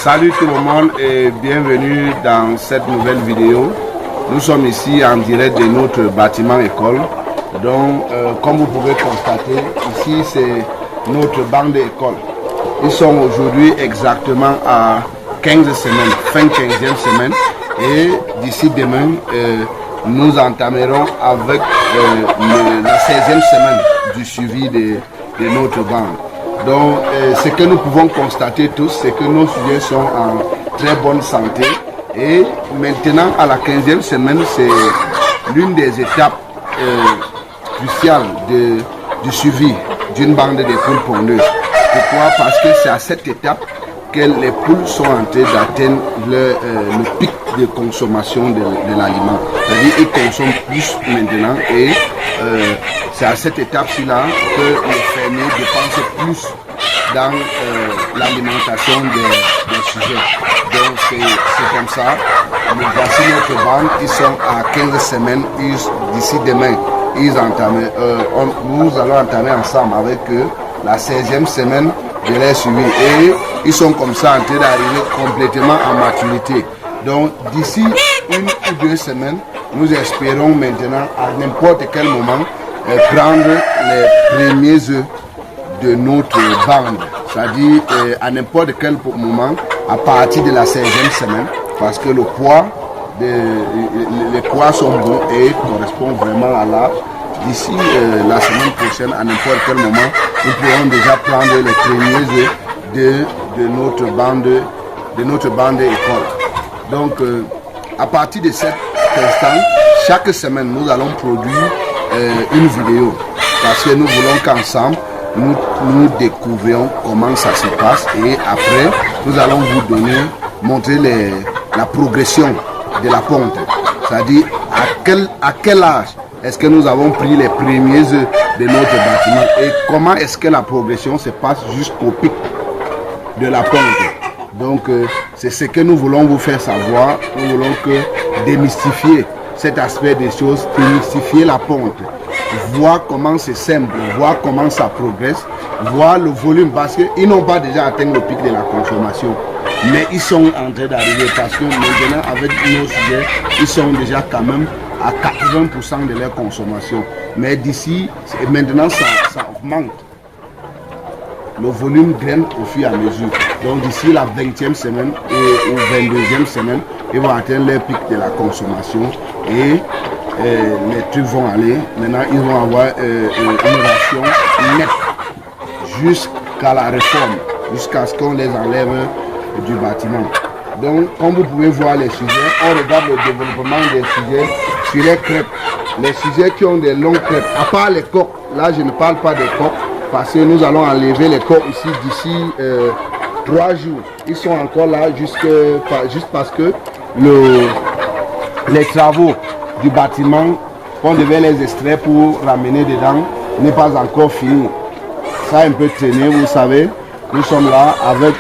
Salut tout le monde et bienvenue dans cette nouvelle vidéo. Nous sommes ici en direct de notre bâtiment école. Donc, comme vous pouvez constater, ici c'est notre banc d'école. Ils sont aujourd'hui exactement à 15 semaines, fin 15e semaine. Et d'ici demain, nous entamerons avec la 16e semaine du suivi de notre banc. Donc, ce que nous pouvons constater tous, c'est que nos sujets sont en très bonne santé. Et maintenant, à la 15e semaine, c'est l'une des étapes cruciales du suivi d'une bande de poules pondeuses. Pourquoi? Parce que c'est à cette étape que les poules sont en train d'atteindre le pic de consommation de l'aliment. C'est-à-dire qu'ils consomment plus maintenant et c'est à cette étape-ci-là que les fermiers dépensent plus dans l'alimentation des sujets. Donc c'est comme ça. Voici notre bande, ils sont à 15 semaines, d'ici demain, nous allons entamer ensemble avec eux la 16e semaine de leur suivi. Et ils sont comme ça en train d'arriver complètement en maturité. Donc d'ici 1 ou 2 semaines, nous espérons maintenant à n'importe quel moment prendre les premiers œufs de notre bande. C'est-à-dire à n'importe quel moment, à partir de la 16e semaine, parce que les poids sont bons et correspondent vraiment à l'âge. D'ici la semaine prochaine, à n'importe quel moment, nous pourrons déjà prendre les premiers œufs de notre bande école. Donc, à partir de cet instant, chaque semaine, nous allons produire une vidéo. Parce que nous voulons qu'ensemble, nous découvrions comment ça se passe. Et après, nous allons vous montrer la progression de la ponte. C'est-à-dire, à quel âge est-ce que nous avons pris les premiers œufs de notre bâtiment et comment est-ce que la progression se passe jusqu'au pic de la ponte. Donc, c'est ce que nous voulons vous faire savoir. Nous voulons démystifier cet aspect des choses, démystifier la ponte, voir comment c'est simple, voir comment ça progresse, voir le volume, parce qu'ils n'ont pas déjà atteint le pic de la consommation, mais ils sont en train d'arriver parce que maintenant avec nos sujets, ils sont déjà quand même à 80% de leur consommation. Mais d'ici, maintenant ça augmente. Le volume graine au fur et à mesure. Donc d'ici la 20e semaine ou 22e semaine, ils vont atteindre leur pic de la consommation et les trucs vont aller. Maintenant, ils vont avoir une ration nette jusqu'à la réforme, jusqu'à ce qu'on les enlève du bâtiment. Donc, comme vous pouvez voir les sujets, on regarde le développement des sujets sur les crêpes. Les sujets qui ont des longues crêpes, à part les coques, là je ne parle pas des coques, parce que nous allons enlever les coques ici d'ici 3 jours. Ils sont encore là juste parce que les travaux du bâtiment qu'on devait les extraire pour ramener dedans n'est pas encore fini. Ça a un peu traîné, vous savez. Nous sommes là avec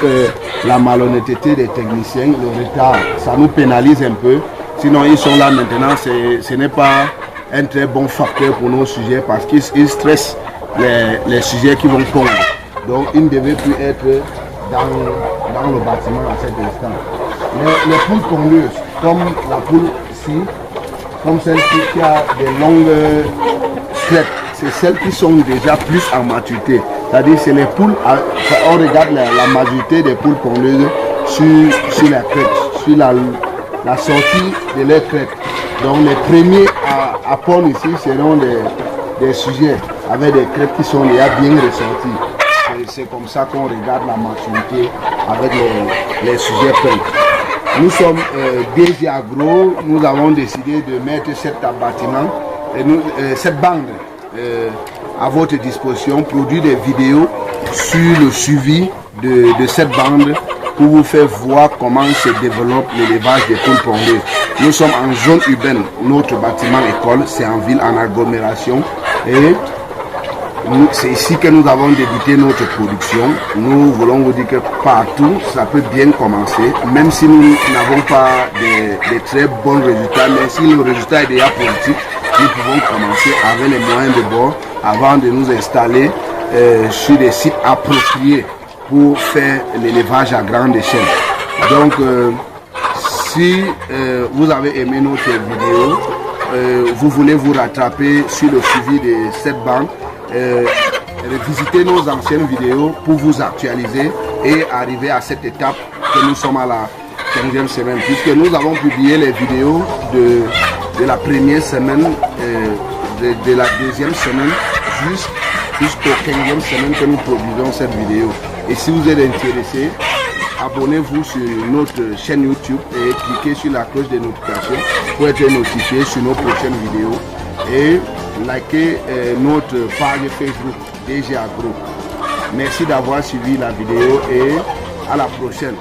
la malhonnêteté des techniciens, le retard. Ça nous pénalise un peu. Sinon, ils sont là maintenant. Ce n'est pas un très bon facteur pour nos sujets parce qu'ils stressent les sujets qui vont pondre. Donc, ils ne devaient plus être dans le bâtiment à cet instant. Les poules pondeuses, comme la poule ici, comme celle-ci qui a des longues crêpes, c'est celles qui sont déjà plus en maturité. C'est-à-dire c'est les poules, on regarde la majorité des poules pondeuses sur la crête, sur la sortie de leur crête. Donc les premiers à pondre ici seront des sujets avec des crêtes qui sont déjà bien ressorties. C'est comme ça qu'on regarde la maturité avec les sujets peints. Nous sommes DG Agro, nous avons décidé de mettre cet bâtiment, cette bande à votre disposition, produire des vidéos sur le suivi de cette bande pour vous faire voir comment se développe l'élevage des poules pondeuses. Nous sommes en zone urbaine, notre bâtiment école, c'est en ville, en agglomération et c'est ici que nous avons débuté notre production. Nous voulons vous dire que partout, ça peut bien commencer, même si nous n'avons pas des très bons résultats, mais si le résultat est déjà positif, nous pouvons commencer avec les moyens de bord avant de nous installer sur des sites appropriés pour faire l'élevage à grande échelle. Donc, si vous avez aimé notre vidéo, vous voulez vous rattraper sur le suivi de cette bande, revisitez nos anciennes vidéos pour vous actualiser et arriver à cette étape que nous sommes à la 15e semaine, puisque nous avons publié les vidéos de la première semaine, de la deuxième semaine jusqu'au 15e semaine que nous produisons cette vidéo. Et si vous êtes intéressé, abonnez-vous sur notre chaîne YouTube et cliquez sur la cloche de notification pour être notifié sur nos prochaines vidéos. Et likez notre page Facebook DG Agro. Merci d'avoir suivi la vidéo et à la prochaine.